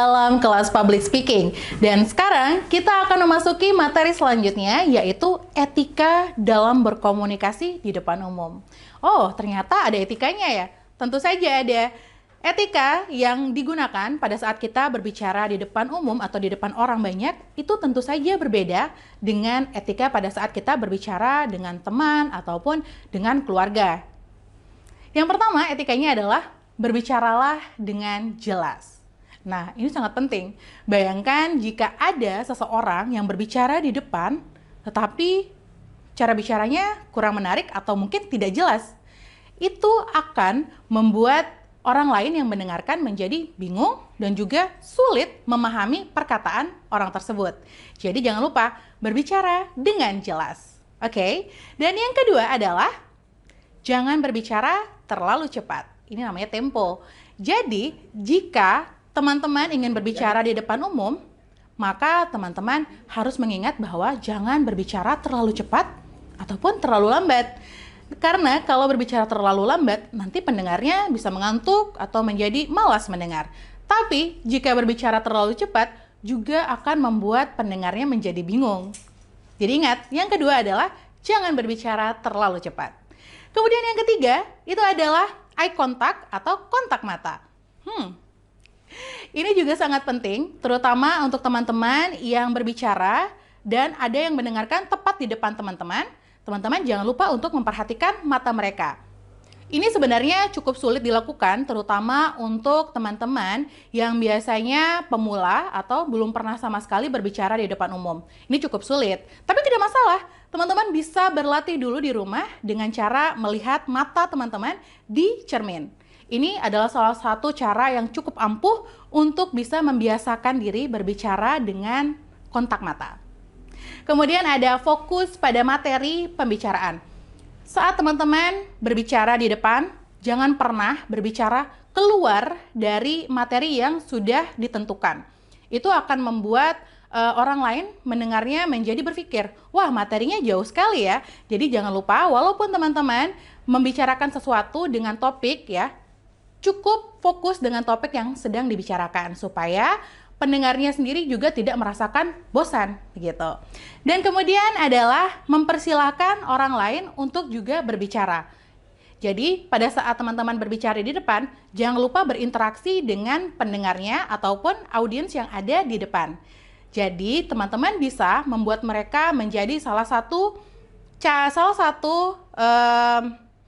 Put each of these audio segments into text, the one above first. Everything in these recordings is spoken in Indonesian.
dalam kelas public speaking. Dan sekarang kita akan memasuki materi selanjutnya, yaitu etika dalam berkomunikasi di depan umum. Oh, ternyata ada etikanya ya? Tentu saja ada. Etika yang digunakan pada saat kita berbicara di depan umum atau di depan orang banyak, itu tentu saja berbeda dengan etika pada saat kita berbicara dengan teman ataupun dengan keluarga. Yang pertama, etikanya adalah berbicaralah dengan jelas. Nah, ini sangat penting. Bayangkan jika ada seseorang yang berbicara di depan, tetapi cara bicaranya kurang menarik atau mungkin tidak jelas. Itu akan membuat orang lain yang mendengarkan menjadi bingung dan juga sulit memahami perkataan orang tersebut. Jadi jangan lupa berbicara dengan jelas. Oke? Dan yang kedua adalah jangan berbicara terlalu cepat. Ini namanya tempo. Jadi, jika teman-teman ingin berbicara di depan umum, maka teman-teman harus mengingat bahwa jangan berbicara terlalu cepat ataupun terlalu lambat. Karena kalau berbicara terlalu lambat, nanti pendengarnya bisa mengantuk atau menjadi malas mendengar. Tapi, jika berbicara terlalu cepat, juga akan membuat pendengarnya menjadi bingung. Jadi ingat, yang kedua adalah jangan berbicara terlalu cepat. Kemudian yang ketiga, itu adalah eye contact atau kontak mata. Ini juga sangat penting, terutama untuk teman-teman yang berbicara dan ada yang mendengarkan tepat di depan teman-teman. Teman-teman jangan lupa untuk memperhatikan mata mereka. Ini sebenarnya cukup sulit dilakukan, terutama untuk teman-teman yang biasanya pemula atau belum pernah sama sekali berbicara di depan umum. Ini cukup sulit, tapi tidak masalah. Teman-teman bisa berlatih dulu di rumah dengan cara melihat mata teman-teman di cermin. Ini adalah salah satu cara yang cukup ampuh untuk bisa membiasakan diri berbicara dengan kontak mata. Kemudian ada fokus pada materi pembicaraan. Saat teman-teman berbicara di depan, jangan pernah berbicara keluar dari materi yang sudah ditentukan. Itu akan membuat orang lain mendengarnya menjadi berpikir, wah materinya jauh sekali ya. Jadi jangan lupa, walaupun teman-teman membicarakan sesuatu dengan topik ya, cukup fokus dengan topik yang sedang dibicarakan supaya pendengarnya sendiri juga tidak merasakan bosan begitu. Dan kemudian adalah mempersilahkan orang lain untuk juga berbicara. Jadi pada saat teman-teman berbicara di depan, jangan lupa berinteraksi dengan pendengarnya ataupun audiens yang ada di depan. Jadi teman-teman bisa membuat mereka menjadi salah satu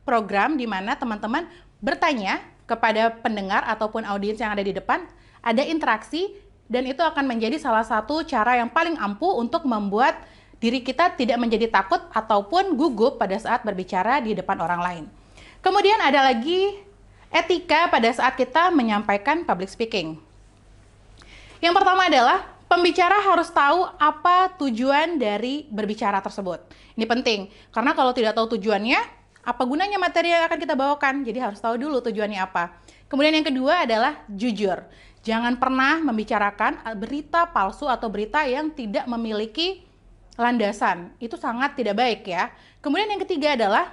program di mana teman-teman bertanya kepada pendengar ataupun audiens yang ada di depan, ada interaksi. Dan itu akan menjadi salah satu cara yang paling ampuh untuk membuat diri kita tidak menjadi takut ataupun gugup pada saat berbicara di depan orang lain. Kemudian ada lagi etika pada saat kita menyampaikan public speaking. Yang pertama adalah pembicara harus tahu apa tujuan dari berbicara tersebut. Ini penting, karena kalau tidak tahu tujuannya, apa gunanya materi yang akan kita bawakan? Jadi harus tahu dulu tujuannya apa. Kemudian yang kedua adalah jujur. Jangan pernah membicarakan berita palsu atau berita yang tidak memiliki landasan. Itu sangat tidak baik ya. Kemudian yang ketiga adalah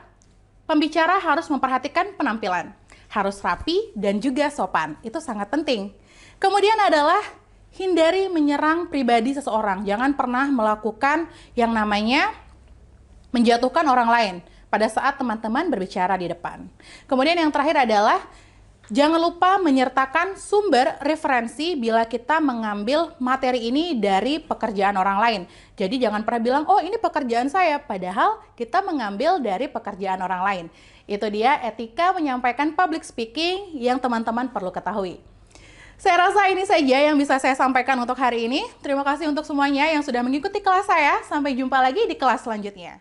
pembicara harus memperhatikan penampilan. Harus rapi dan juga sopan. Itu sangat penting. Kemudian adalah hindari menyerang pribadi seseorang. Jangan pernah melakukan yang namanya menjatuhkan orang lain pada saat teman-teman berbicara di depan. Kemudian yang terakhir adalah jangan lupa menyertakan sumber referensi bila kita mengambil materi ini dari pekerjaan orang lain. Jadi jangan pernah bilang, oh ini pekerjaan saya, padahal kita mengambil dari pekerjaan orang lain. Itu dia etika menyampaikan public speaking yang teman-teman perlu ketahui. Saya rasa ini saja yang bisa saya sampaikan untuk hari ini. Terima kasih untuk semuanya yang sudah mengikuti kelas saya. Sampai jumpa lagi di kelas selanjutnya.